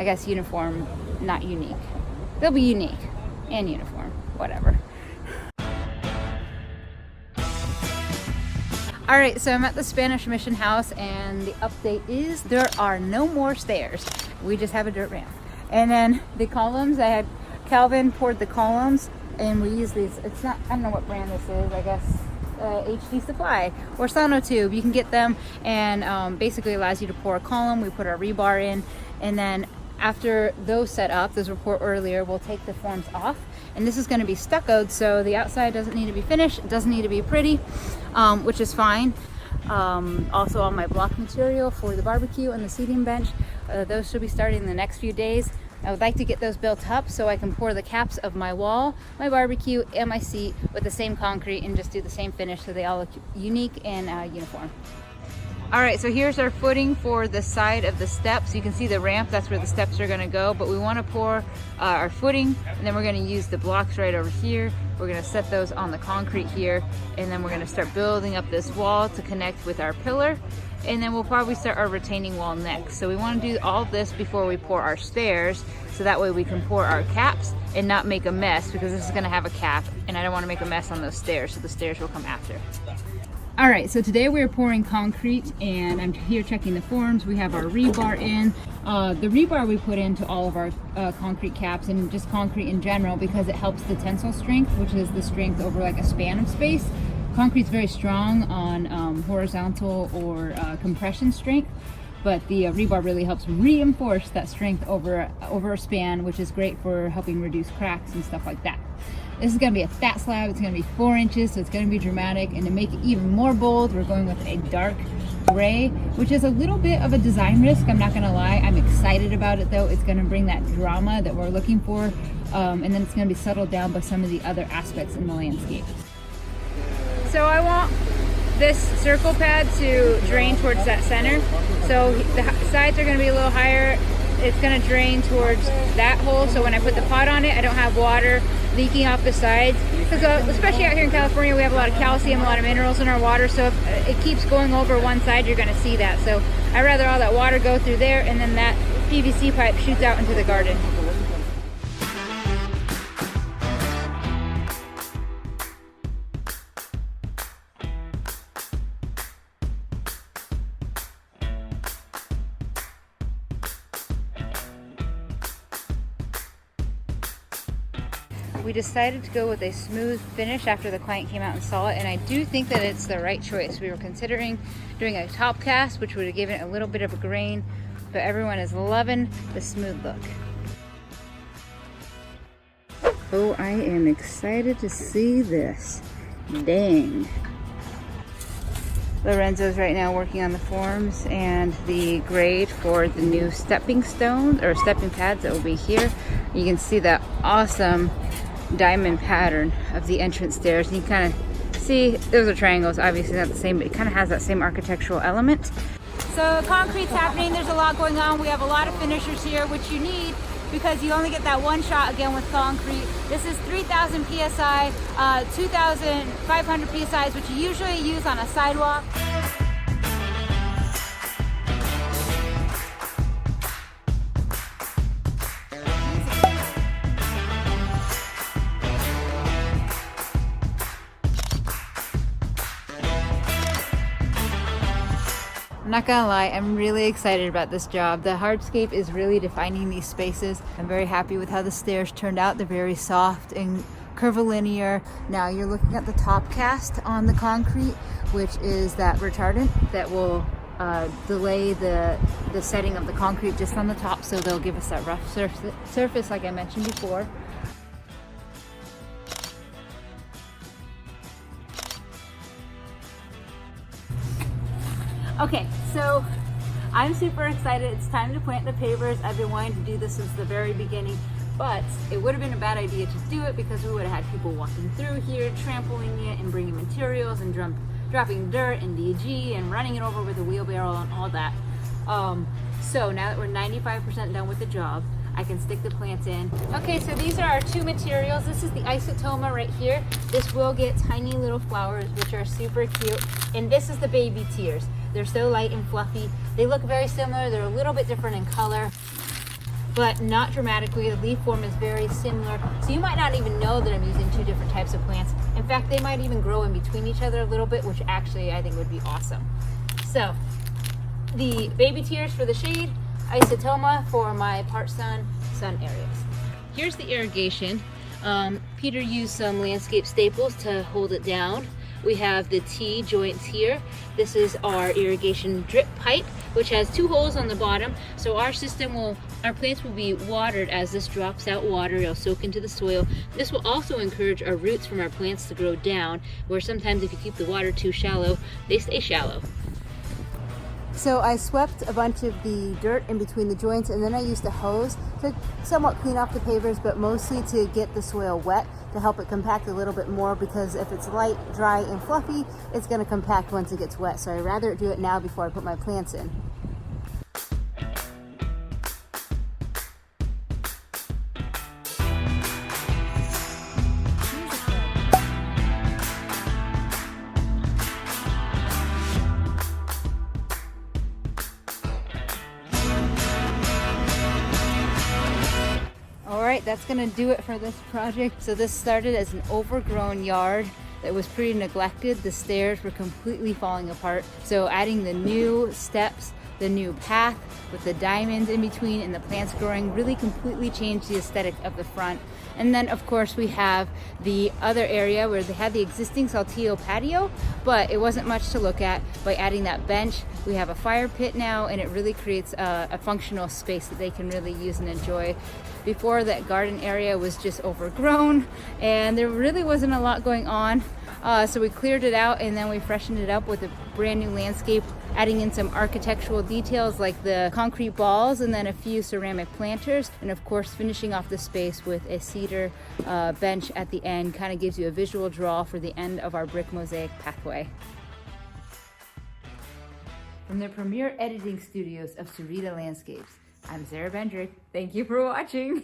I guess uniform, not unique. They'll be unique and uniform, whatever. All right, so I'm at the Spanish Mission House, and the update is there are no more stairs. We just have a dirt ramp. And then the columns, I had Calvin poured the columns, and we use these. It's not, I don't know what brand this is, I guess HD Supply or Sonotube. You can get them, and basically allows you to pour a column. We put our rebar in, and then after those set up, those were poured earlier, we'll take the forms off. And this is going to be stuccoed, so the outside doesn't need to be finished. It doesn't need to be pretty, which is fine. Also, all my block material for the barbecue and the seating bench, those should be starting in the next few days. I would like to get those built up so I can pour the caps of my wall, my barbecue, and my seat with the same concrete and just do the same finish so they all look unique and uniform. All right, so here's our footing for the side of the steps. You can see the ramp, that's where the steps are gonna go, but we wanna pour our footing, and then we're gonna use the blocks right over here. We're gonna set those on the concrete here, and then we're gonna start building up this wall to connect with our pillar, and then we'll probably start our retaining wall next. So we wanna do all this before we pour our stairs, so that way we can pour our caps and not make a mess, because this is gonna have a cap, and I don't wanna make a mess on those stairs, so the stairs will come after. All right, so today we're pouring concrete, and I'm here checking the forms. We have our rebar in. The rebar we put into all of our concrete caps and just concrete in general because it helps the tensile strength, which is the strength over like a span of space. Concrete's very strong on horizontal or compression strength, but the rebar really helps reinforce that strength over a span, which is great for helping reduce cracks and stuff like that. This is gonna be a fat slab. It's gonna be 4 inches, so it's gonna be dramatic. And to make it even more bold, we're going with a dark gray, which is a little bit of a design risk, I'm not gonna lie. I'm excited about it though. It's gonna bring that drama that we're looking for. And then it's gonna be settled down by some of the other aspects in the landscape. So I want this circle pad to drain towards that center. So the sides are gonna be a little higher. It's gonna drain towards that hole, so when I put the pot on it, I don't have water leaking off the sides. Because especially out here in California, we have a lot of calcium, a lot of minerals in our water, so if it keeps going over one side, you're gonna see that. So I'd rather all that water go through there, and then that PVC pipe shoots out into the garden. We decided to go with a smooth finish after the client came out and saw it, and I do think that it's the right choice. We were considering doing a top cast, which would have given it a little bit of a grain, but everyone is loving the smooth look. Oh, I am excited to see this. Dang. Lorenzo's right now working on the forms and the grade for the new stepping stones or stepping pads that will be here. You can see that awesome diamond pattern of the entrance stairs, and you kind of see those are triangles, obviously not the same, but it kind of has that same architectural element. So concrete's happening, there's a lot going on. We have a lot of finishers here, which you need because you only get that one shot again with concrete. This is 3,000 psi, 2,500 psi, which you usually use on a sidewalk. I'm not gonna lie, I'm really excited about this job. The hardscape is really defining these spaces. I'm very happy with how the stairs turned out. They're very soft and curvilinear. Now you're looking at the top cast on the concrete, which is that retardant that will delay the setting of the concrete just on the top, so they'll give us that rough surface like I mentioned before. Okay, so I'm super excited. It's time to plant the pavers. I've been wanting to do this since the very beginning, but it would have been a bad idea to do it because we would have had people walking through here, trampling it and bringing materials and dropping dirt and DG and running it over with a wheelbarrow and all that. So now that we're 95% done with the job, I can stick the plants in. Okay, so these are our two materials. This is the isotoma right here. This will get tiny little flowers, which are super cute. And this is the baby tears. They're so light and fluffy. They look very similar. They're a little bit different in color. but not dramatically. The leaf form is very similar, so you might not even know that I'm using two different types of plants. In fact, they might even grow in between each other a little bit, which actually I think would be awesome. So the baby tears for the shade, isotoma for my part sun areas. Here's the irrigation. Peter used some landscape staples to hold it down. We have the T joints here. This is our irrigation drip pipe, which has 2 holes on the bottom. So our plants will be watered as this drops out water. It'll soak into the soil. This will also encourage our roots from our plants to grow down, where sometimes if you keep the water too shallow, they stay shallow. So I swept a bunch of the dirt in between the joints, and then I used a hose to somewhat clean off the pavers, but mostly to get the soil wet to help it compact a little bit more, because if it's light, dry, and fluffy, it's going to compact once it gets wet. So I'd rather do it now before I put my plants in. Alright, that's going to do it for this project. So this started as an overgrown yard that was pretty neglected. The stairs were completely falling apart. So adding the new steps, the new path with the diamonds in between and the plants growing really completely changed the aesthetic of the front. And then of course we have the other area where they had the existing saltillo patio, but it wasn't much to look at. By adding that bench, we have a fire pit now, and it really creates a functional space that they can really use and enjoy. Before, that garden area was just overgrown and there really wasn't a lot going on. So we cleared it out and then we freshened it up with a brand new landscape, adding in some architectural details like the concrete balls and then a few ceramic planters, and of course finishing off the space with a cedar bench at the end. Kind of gives you a visual draw for the end of our brick mosaic pathway. From the premier editing studios of Sarita Landscapes, I'm Sara Bendrick. Thank you for watching.